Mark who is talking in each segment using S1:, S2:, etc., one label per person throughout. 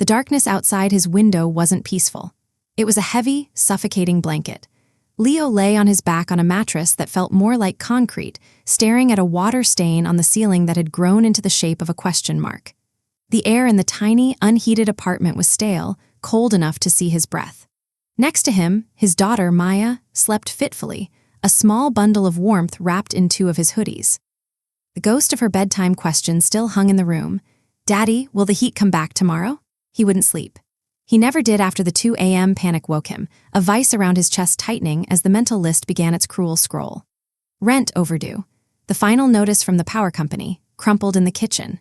S1: The darkness outside his window wasn't peaceful. It was a heavy, suffocating blanket. Leo lay on his back on a mattress that felt more like concrete, staring at a water stain on the ceiling that had grown into the shape of a question mark. The air in the tiny, unheated apartment was stale, cold enough to see his breath. Next to him, his daughter, Maya, slept fitfully, a small bundle of warmth wrapped in two of his hoodies. The ghost of her bedtime question still hung in the room. "Daddy, will the heat come back tomorrow?" He wouldn't sleep. He never did after the 2 a.m. panic woke him, a vice around his chest tightening as the mental list began its cruel scroll. Rent overdue. The final notice from the power company, crumpled in the kitchen.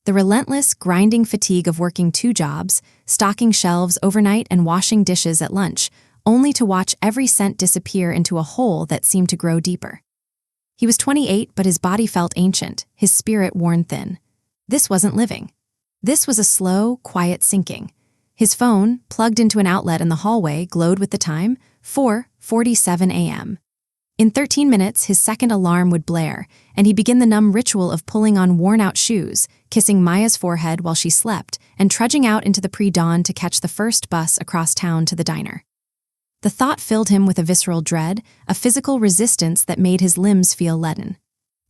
S1: The relentless, grinding fatigue of working 2 jobs, stocking shelves overnight and washing dishes at lunch, only to watch every cent disappear into a hole that seemed to grow deeper. He was 28, but his body felt ancient, his spirit worn thin. This wasn't living. This was a slow, quiet sinking. His phone, plugged into an outlet in the hallway, glowed with the time, 4:47 a.m. In 13 minutes, his second alarm would blare, and he'd begin the numb ritual of pulling on worn-out shoes, kissing Maya's forehead while she slept, and trudging out into the pre-dawn to catch the first bus across town to the diner. The thought filled him with a visceral dread, a physical resistance that made his limbs feel leaden.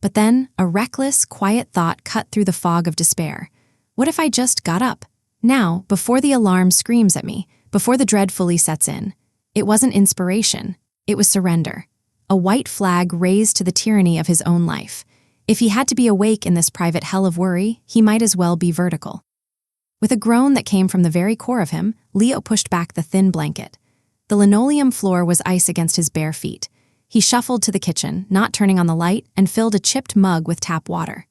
S1: But then, a reckless, quiet thought cut through the fog of despair. What if I just got up? Now, before the alarm screams at me, before the dread fully sets in. It wasn't inspiration. It was surrender. A white flag raised to the tyranny of his own life. If he had to be awake in this private hell of worry, he might as well be vertical. With a groan that came from the very core of him, Leo pushed back the thin blanket. The linoleum floor was ice against his bare feet. He shuffled to the kitchen, not turning on the light, and filled a chipped mug with tap water.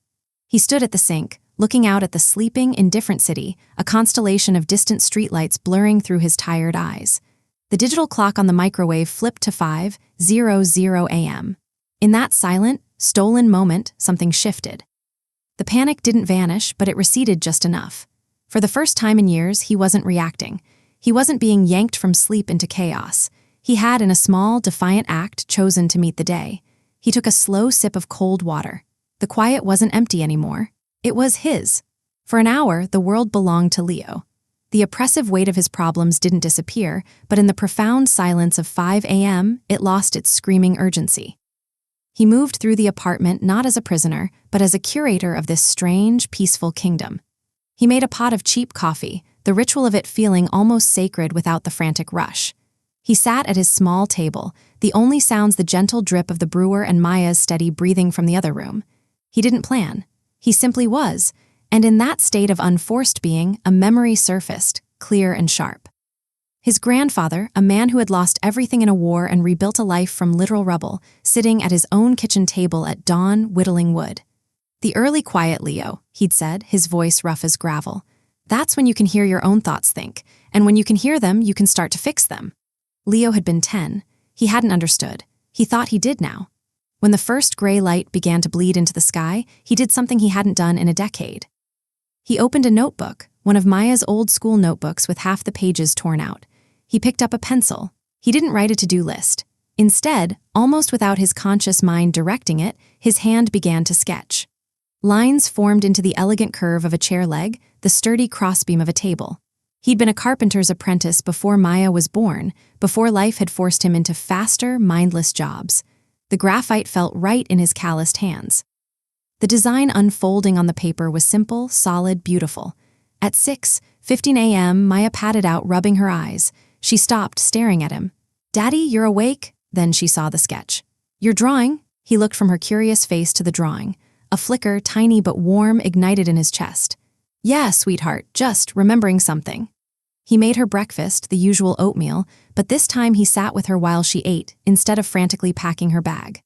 S1: He stood at the sink, looking out at the sleeping, indifferent city, a constellation of distant streetlights blurring through his tired eyes. The digital clock on the microwave flipped to 5:00 a.m. In that silent, stolen moment, something shifted. The panic didn't vanish, but it receded just enough. For the first time in years, he wasn't reacting. He wasn't being yanked from sleep into chaos. He had, in a small, defiant act, chosen to meet the day. He took a slow sip of cold water. The quiet wasn't empty anymore. It was his. For an hour, the world belonged to Leo. The oppressive weight of his problems didn't disappear, but in the profound silence of 5 a.m., it lost its screaming urgency. He moved through the apartment not as a prisoner, but as a curator of this strange, peaceful kingdom. He made a pot of cheap coffee, the ritual of it feeling almost sacred without the frantic rush. He sat at his small table, the only sounds the gentle drip of the brewer and Maya's steady breathing from the other room. He didn't plan. He simply was, and in that state of unforced being, a memory surfaced, clear and sharp. His grandfather, a man who had lost everything in a war and rebuilt a life from literal rubble, sitting at his own kitchen table at dawn whittling wood. "The early quiet, Leo," he'd said, his voice rough as gravel. "That's when you can hear your own thoughts think, and when you can hear them, you can start to fix them." Leo had been 10. He hadn't understood. He thought he did now. When the first gray light began to bleed into the sky, he did something he hadn't done in a decade. He opened a notebook, one of Maya's old school notebooks with half the pages torn out. He picked up a pencil. He didn't write a to-do list. Instead, almost without his conscious mind directing it, his hand began to sketch. Lines formed into the elegant curve of a chair leg, the sturdy crossbeam of a table. He'd been a carpenter's apprentice before Maya was born, before life had forced him into faster, mindless jobs. The graphite felt right in his calloused hands. The design unfolding on the paper was simple, solid, beautiful. At 6:15 a.m., Maya patted out, rubbing her eyes. She stopped, staring at him. "Daddy, you're awake?" Then she saw the sketch. "You're drawing?" He looked from her curious face to the drawing. A flicker, tiny but warm, ignited in his chest. "Yeah, sweetheart, just remembering something." He made her breakfast, the usual oatmeal, but this time he sat with her while she ate, instead of frantically packing her bag.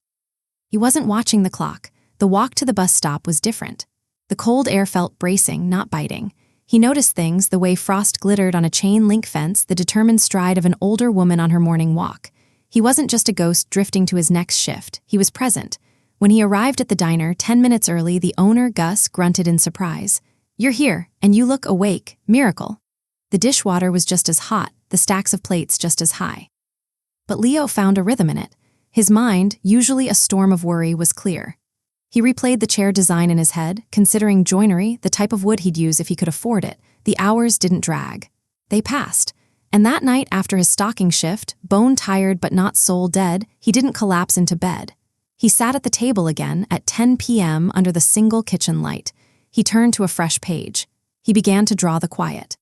S1: He wasn't watching the clock. The walk to the bus stop was different. The cold air felt bracing, not biting. He noticed things, the way frost glittered on a chain-link fence, the determined stride of an older woman on her morning walk. He wasn't just a ghost drifting to his next shift. He was present. When he arrived at the diner 10 minutes early, the owner, Gus, grunted in surprise. "You're here, and you look awake. Miracle." The dishwater was just as hot, the stacks of plates just as high. But Leo found a rhythm in it. His mind, usually a storm of worry, was clear. He replayed the chair design in his head, considering joinery, the type of wood he'd use if he could afford it, The hours didn't drag. They passed. And that night after his stocking shift, bone-tired but not soul-dead, he didn't collapse into bed. He sat at the table again at 10 p.m. under the single kitchen light. He turned to a fresh page. He began to draw the quiet.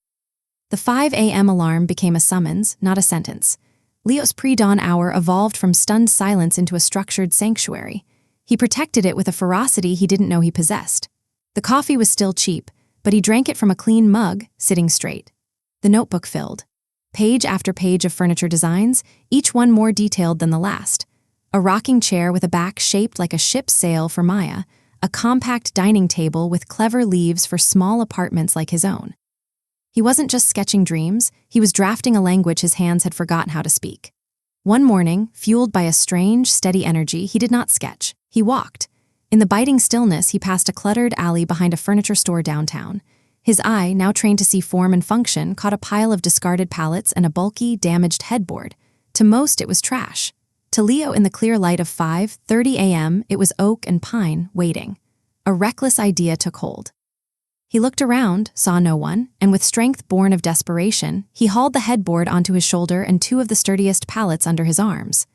S1: The 5 a.m. alarm became a summons, not a sentence. Leo's pre-dawn hour evolved from stunned silence into a structured sanctuary. He protected it with a ferocity he didn't know he possessed. The coffee was still cheap, but he drank it from a clean mug, sitting straight. The notebook filled. Page after page of furniture designs, each one more detailed than the last. A rocking chair with a back shaped like a ship's sail for Maya, a compact dining table with clever leaves for small apartments like his own. He wasn't just sketching dreams, he was drafting a language his hands had forgotten how to speak. One morning, fueled by a strange, steady energy, he did not sketch. He walked. In the biting stillness, he passed a cluttered alley behind a furniture store downtown. His eye, now trained to see form and function, caught a pile of discarded pallets and a bulky, damaged headboard. To most, it was trash. To Leo, in the clear light of 5:30 a.m., it was oak and pine, waiting. A reckless idea took hold. He looked around, saw no one, and with strength born of desperation, he hauled the headboard onto his shoulder and two of the sturdiest pallets under his arms.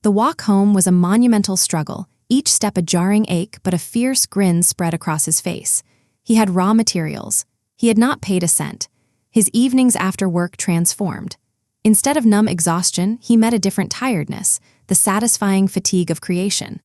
S1: The walk home was a monumental struggle, each step a jarring ache, but a fierce grin spread across his face. He had raw materials. He had not paid a cent. His evenings after work transformed. Instead of numb exhaustion, he met a different tiredness, the satisfying fatigue of creation.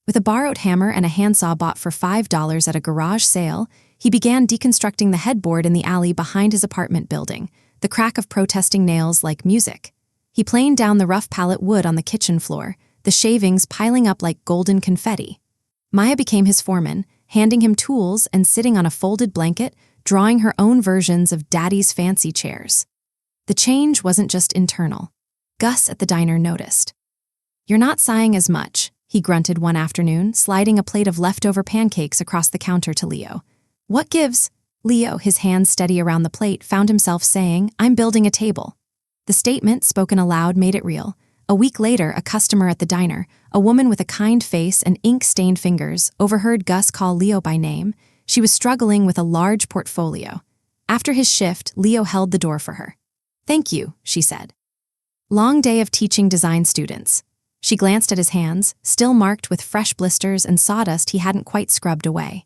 S1: With a borrowed hammer and a handsaw bought for $5 at a garage sale, he began deconstructing the headboard in the alley behind his apartment building, the crack of protesting nails like music. He planed down the rough pallet wood on the kitchen floor, the shavings piling up like golden confetti. Maya became his foreman, handing him tools and sitting on a folded blanket, drawing her own versions of Daddy's fancy chairs. The change wasn't just internal. Gus at the diner noticed. "You're not sighing as much," he grunted one afternoon, sliding a plate of leftover pancakes across the counter to Leo. "What gives?" Leo, his hands steady around the plate, found himself saying, "I'm building a table." The statement, spoken aloud, made it real. A week later, a customer at the diner, a woman with a kind face and ink-stained fingers, overheard Gus call Leo by name. She was struggling with a large portfolio. After his shift, Leo held the door for her. "Thank you," she said. "Long day of teaching design students." She glanced at his hands, still marked with fresh blisters and sawdust he hadn't quite scrubbed away.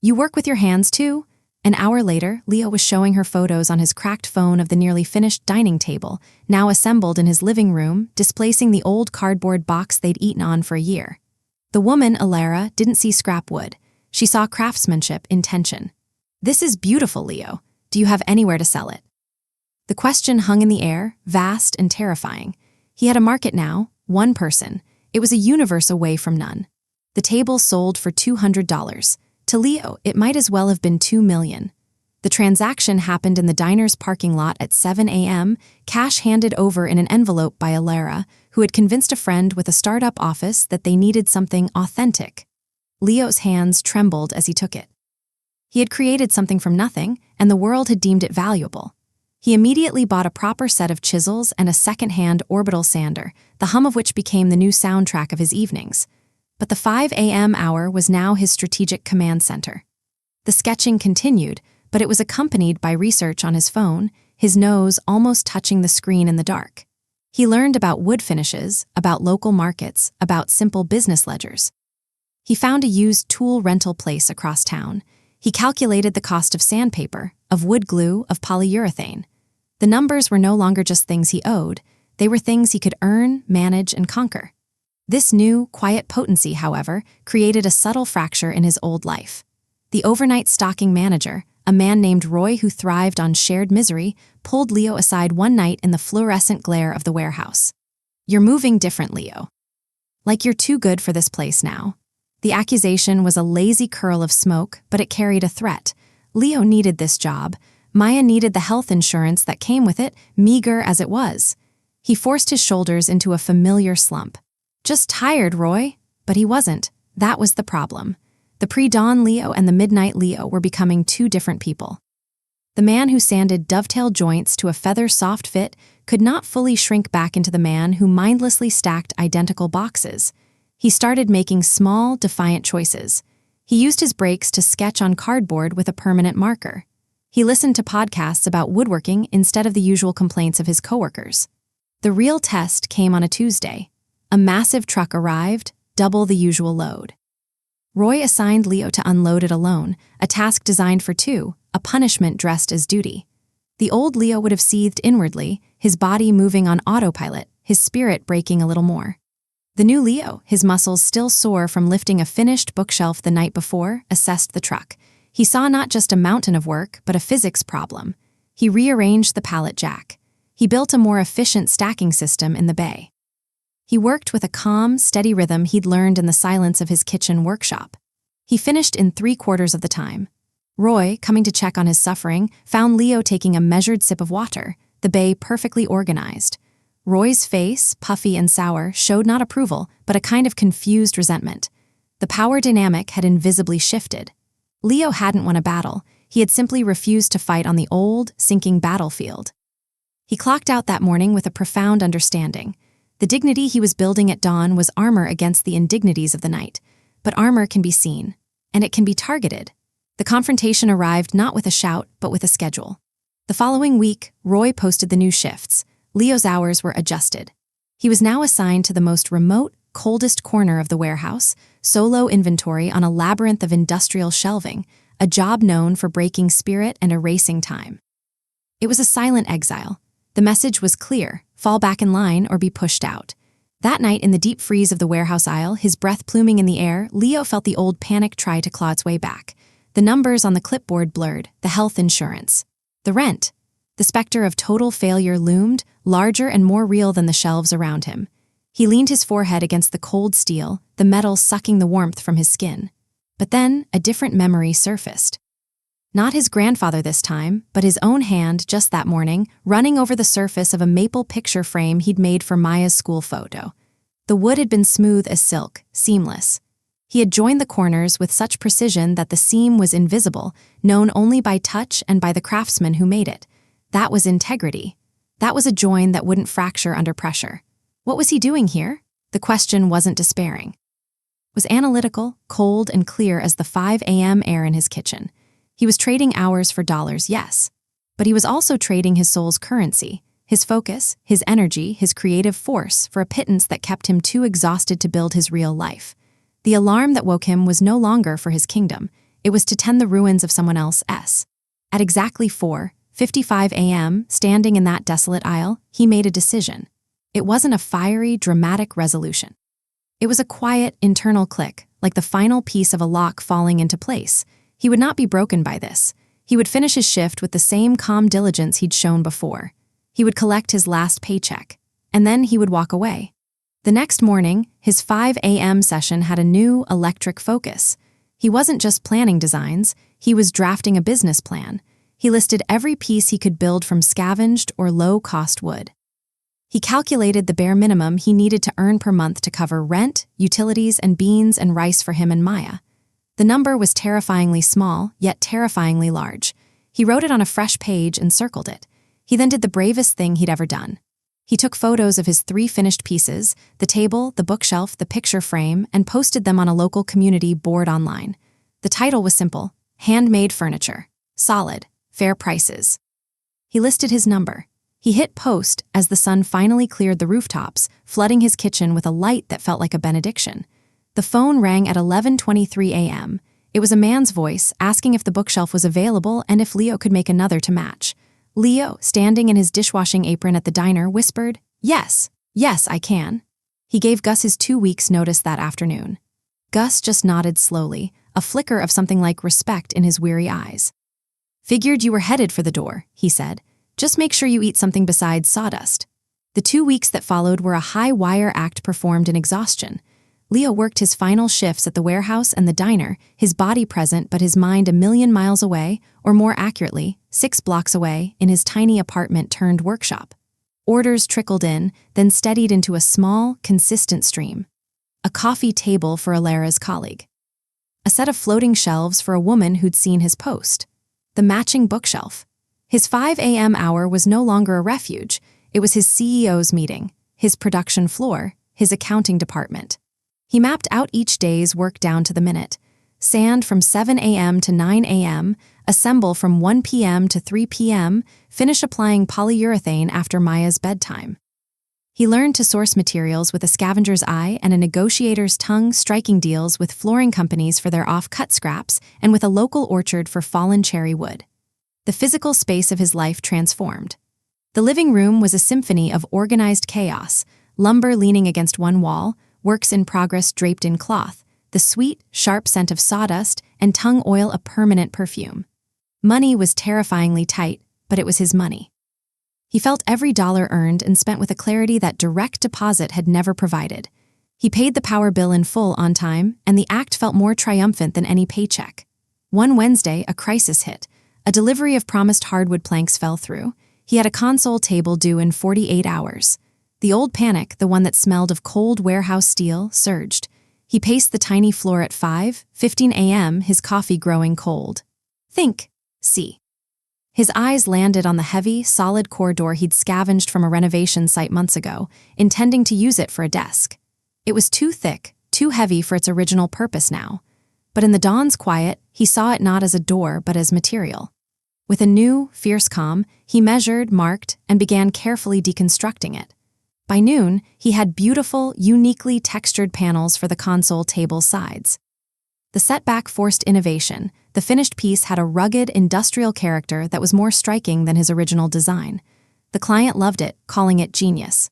S1: "You work with your hands, too?" An hour later, Leo was showing her photos on his cracked phone of the nearly finished dining table, now assembled in his living room, displacing the old cardboard box they'd eaten on for a year. The woman, Alara, didn't see scrap wood. She saw craftsmanship in tension. "This is beautiful, Leo. Do you have anywhere to sell it?" The question hung in the air, vast and terrifying. He had a market now, one person. It was a universe away from none. The table sold for $200. To Leo, it might as well have been $2 million. The transaction happened in the diner's parking lot at 7 a.m., cash handed over in an envelope by Alara, who had convinced a friend with a startup office that they needed something authentic. Leo's hands trembled as he took it. He had created something from nothing, and the world had deemed it valuable. He immediately bought a proper set of chisels and a second-hand orbital sander, the hum of which became the new soundtrack of his evenings. But the 5 a.m. hour was now his strategic command center. The sketching continued, but it was accompanied by research on his phone, his nose almost touching the screen in the dark. He learned about wood finishes, about local markets, about simple business ledgers. He found a used tool rental place across town. He calculated the cost of sandpaper, of wood glue, of polyurethane. The numbers were no longer just things he owed, they were things he could earn, manage, and conquer. This new, quiet potency, however, created a subtle fracture in his old life. The overnight stocking manager, a man named Roy who thrived on shared misery, pulled Leo aside one night in the fluorescent glare of the warehouse. "You're moving different, Leo. Like you're too good for this place now." The accusation was a lazy curl of smoke, but it carried a threat. Leo needed this job. Maya needed the health insurance that came with it, meager as it was. He forced his shoulders into a familiar slump. "Just tired, Roy." But he wasn't. That was the problem. The pre-dawn Leo and the midnight Leo were becoming two different people. The man who sanded dovetail joints to a feather-soft fit could not fully shrink back into the man who mindlessly stacked identical boxes. He started making small, defiant choices. He used his breaks to sketch on cardboard with a permanent marker. He listened to podcasts about woodworking instead of the usual complaints of his coworkers. The real test came on a Tuesday. A massive truck arrived, double the usual load. Roy assigned Leo to unload it alone, a task designed for two, a punishment dressed as duty. The old Leo would have seethed inwardly, his body moving on autopilot, his spirit breaking a little more. The new Leo, his muscles still sore from lifting a finished bookshelf the night before, assessed the truck. He saw not just a mountain of work, but a physics problem. He rearranged the pallet jack. He built a more efficient stacking system in the bay. He worked with a calm, steady rhythm he'd learned in the silence of his kitchen workshop. He finished in 3/4 of the time. Roy, coming to check on his suffering, found Leo taking a measured sip of water, the bay perfectly organized. Roy's face, puffy and sour, showed not approval, but a kind of confused resentment. The power dynamic had invisibly shifted. Leo hadn't won a battle. He had simply refused to fight on the old, sinking battlefield. He clocked out that morning with a profound understanding. The dignity he was building at dawn was armor against the indignities of the night. But armor can be seen, and it can be targeted. The confrontation arrived not with a shout, but with a schedule. The following week, Roy posted the new shifts. Leo's hours were adjusted. He was now assigned to the most remote, coldest corner of the warehouse, solo inventory on a labyrinth of industrial shelving, a job known for breaking spirit and erasing time. It was a silent exile. The message was clear: fall back in line or be pushed out. That night, in the deep freeze of the warehouse aisle, his breath pluming in the air, Leo felt the old panic try to claw its way back. The numbers on the clipboard blurred, the health insurance, the rent. The specter of total failure loomed, larger and more real than the shelves around him. He leaned his forehead against the cold steel, the metal sucking the warmth from his skin. But then, a different memory surfaced. Not his grandfather this time, but his own hand just that morning, running over the surface of a maple picture frame he'd made for Maya's school photo. The wood had been smooth as silk, seamless. He had joined the corners with such precision that the seam was invisible, known only by touch and by the craftsman who made it. That was integrity. That was a join that wouldn't fracture under pressure. What was he doing here? The question wasn't despairing. It was analytical, cold and clear as the 5 a.m. air in his kitchen. He was trading hours for dollars, yes. But he was also trading his soul's currency, his focus, his energy, his creative force for a pittance that kept him too exhausted to build his real life. The alarm that woke him was no longer for his kingdom. It was to tend the ruins of someone else's. At exactly 4:55 a.m., standing in that desolate aisle, he made a decision. It wasn't a fiery, dramatic resolution. It was a quiet, internal click, like the final piece of a lock falling into place. He would not be broken by this. He would finish his shift with the same calm diligence he'd shown before. He would collect his last paycheck, and then he would walk away. The next morning, his 5 a.m. session had a new, electric focus. He wasn't just planning designs, he was drafting a business plan. He listed every piece he could build from scavenged or low-cost wood. He calculated the bare minimum he needed to earn per month to cover rent, utilities, and beans and rice for him and Maya. The number was terrifyingly small, yet terrifyingly large. He wrote it on a fresh page and circled it. He then did the bravest thing he'd ever done. He took photos of his 3 finished pieces, the table, the bookshelf, the picture frame, and posted them on a local community board online. The title was simple: Handmade Furniture. Solid. Fair prices. He listed his number. He hit post as the sun finally cleared the rooftops, flooding his kitchen with a light that felt like a benediction. The phone rang at 11:23 a.m. It was a man's voice asking if the bookshelf was available and if Leo could make another to match. Leo, standing in his dishwashing apron at the diner, whispered, "Yes, I can." He gave Gus his 2 weeks' notice that afternoon. Gus just nodded slowly, a flicker of something like respect in his weary eyes. "Figured you were headed for the door," he said. "Just make sure you eat something besides sawdust." The 2 weeks that followed were a high-wire act performed in exhaustion. Leo worked his final shifts at the warehouse and the diner, his body present but his mind a million miles away, or more accurately, 6 blocks away, in his tiny apartment-turned-workshop. Orders trickled in, then steadied into a small, consistent stream. A coffee table for Alara's colleague. A set of floating shelves for a woman who'd seen his post. The matching bookshelf. His 5 a.m. hour was no longer a refuge. It was his CEO's meeting, his production floor, his accounting department. He mapped out each day's work down to the minute. sand from 7 a.m. to 9 a.m., assemble from 1 p.m. to 3 p.m., finish applying polyurethane after Maya's bedtime. He learned to source materials with a scavenger's eye and a negotiator's tongue, striking deals with flooring companies for their off-cut scraps and with a local orchard for fallen cherry wood. The physical space of his life transformed. The living room was a symphony of organized chaos, lumber leaning against one wall, works in progress draped in cloth, the sweet, sharp scent of sawdust, and tung oil a permanent perfume. Money was terrifyingly tight, but it was his money. He felt every dollar earned and spent with a clarity that direct deposit had never provided. He paid the power bill in full on time, and the act felt more triumphant than any paycheck. One Wednesday, a crisis hit. A delivery of promised hardwood planks fell through. He had a console table due in 48 hours. The old panic, the one that smelled of cold warehouse steel, surged. He paced the tiny floor at 5:15 a.m., his coffee growing cold. Think. See. His eyes landed on the heavy, solid corridor he'd scavenged from a renovation site months ago, intending to use it for a desk. It was too thick, too heavy for its original purpose now. But in the dawn's quiet, he saw it not as a door but as material. With a new, fierce calm, he measured, marked, and began carefully deconstructing it. By noon, he had beautiful, uniquely textured panels for the console table's sides. The setback forced innovation. The finished piece had a rugged, industrial character that was more striking than his original design. The client loved it, calling it genius.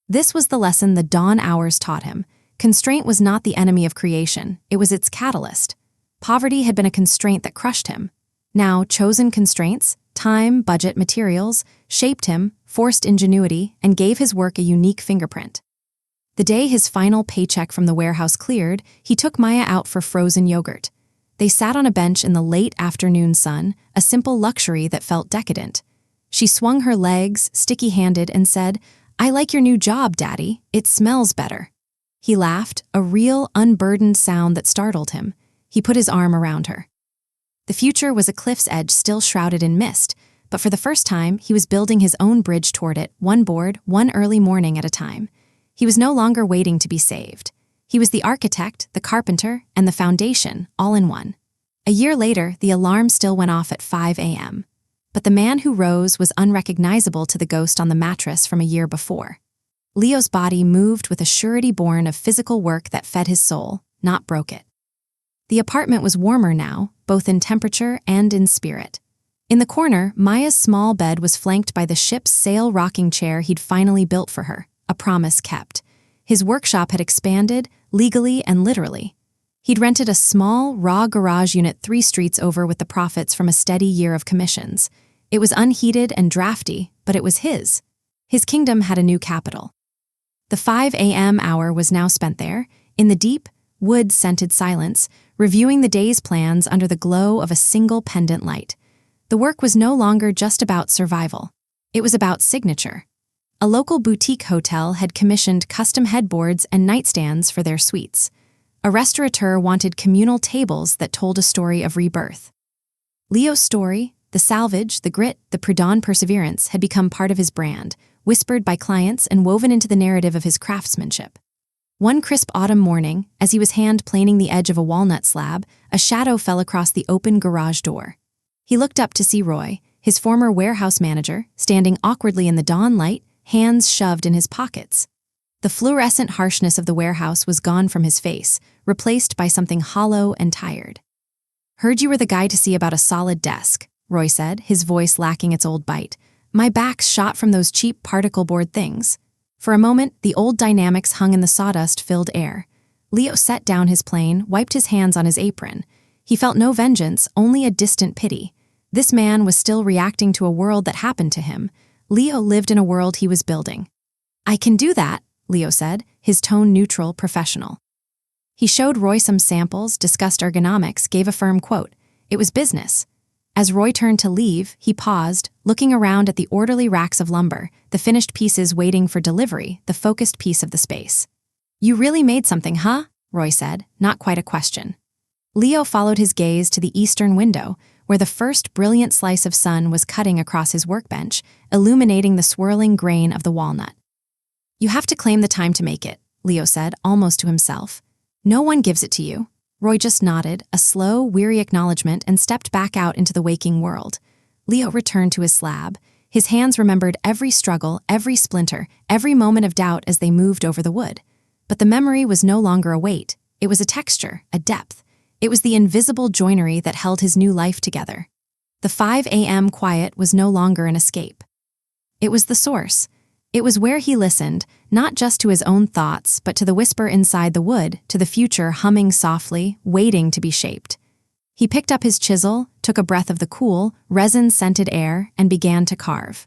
S1: This was the lesson the dawn hours taught him. Constraint was not the enemy of creation, it was its catalyst. Poverty had been a constraint that crushed him. Now, chosen constraints, time, budget, materials, shaped him, forced ingenuity, and gave his work a unique fingerprint. The day his final paycheck from the warehouse cleared, he took Maya out for frozen yogurt. They sat on a bench in the late afternoon sun, a simple luxury that felt decadent. She swung her legs, sticky-handed, and said, "I like your new job, Daddy. It smells better." He laughed, a real, unburdened sound that startled him. He put his arm around her. The future was a cliff's edge still shrouded in mist, but for the first time, he was building his own bridge toward it, one board, one early morning at a time. He was no longer waiting to be saved. He was the architect, the carpenter, and the foundation, all in one. A year later, the alarm still went off at 5 a.m. But the man who rose was unrecognizable to the ghost on the mattress from a year before. Leo's body moved with a surety born of physical work that fed his soul, not broke it. The apartment was warmer now, both in temperature and in spirit. In the corner, Maya's small bed was flanked by the ship's sail rocking chair he'd finally built for her, a promise kept. His workshop had expanded, legally and literally. He'd rented a small, raw garage unit 3 streets over with the profits from a steady year of commissions. It was unheated and drafty, but it was his. His kingdom had a new capital. The 5 a.m. hour was now spent there, in the deep, wood-scented silence, reviewing the day's plans under the glow of a single pendant light. The work was no longer just about survival. It was about signature. A local boutique hotel had commissioned custom headboards and nightstands for their suites. A restaurateur wanted communal tables that told a story of rebirth. Leo's story, the salvage, the grit, the prudent perseverance, had become part of his brand, whispered by clients and woven into the narrative of his craftsmanship. One crisp autumn morning, as he was hand-planing the edge of a walnut slab, a shadow fell across the open garage door. He looked up to see Roy, his former warehouse manager, standing awkwardly in the dawn light, hands shoved in his pockets. The fluorescent harshness of the warehouse was gone from his face, replaced by something hollow and tired. "Heard you were the guy to see about a solid desk," Roy said, his voice lacking its old bite. "My back's shot from those cheap particle board things." For a moment, the old dynamics hung in the sawdust-filled air. Leo set down his plane, wiped his hands on his apron. He felt no vengeance, only a distant pity. This man was still reacting to a world that happened to him. Leo lived in a world he was building. "I can do that," Leo said, his tone neutral, professional. He showed Roy some samples, discussed ergonomics, gave a firm quote. It was business. As Roy turned to leave, he paused, looking around at the orderly racks of lumber, the finished pieces waiting for delivery, the focused piece of the space. "You really made something, huh?" Roy said, not quite a question. Leo followed his gaze to the eastern window, where the first brilliant slice of sun was cutting across his workbench, illuminating the swirling grain of the walnut. "You have to claim the time to make it," Leo said, almost to himself. "No one gives it to you." Roy just nodded, a slow, weary acknowledgement, and stepped back out into the waking world. Leo returned to his slab. His hands remembered every struggle, every splinter, every moment of doubt as they moved over the wood. But the memory was no longer a weight. It was a texture, a depth. It was the invisible joinery that held his new life together. The 5 a.m. quiet was no longer an escape. It was the source. It was where he listened, not just to his own thoughts, but to the whisper inside the wood, to the future humming softly, waiting to be shaped. He picked up his chisel, took a breath of the cool, resin-scented air, and began to carve.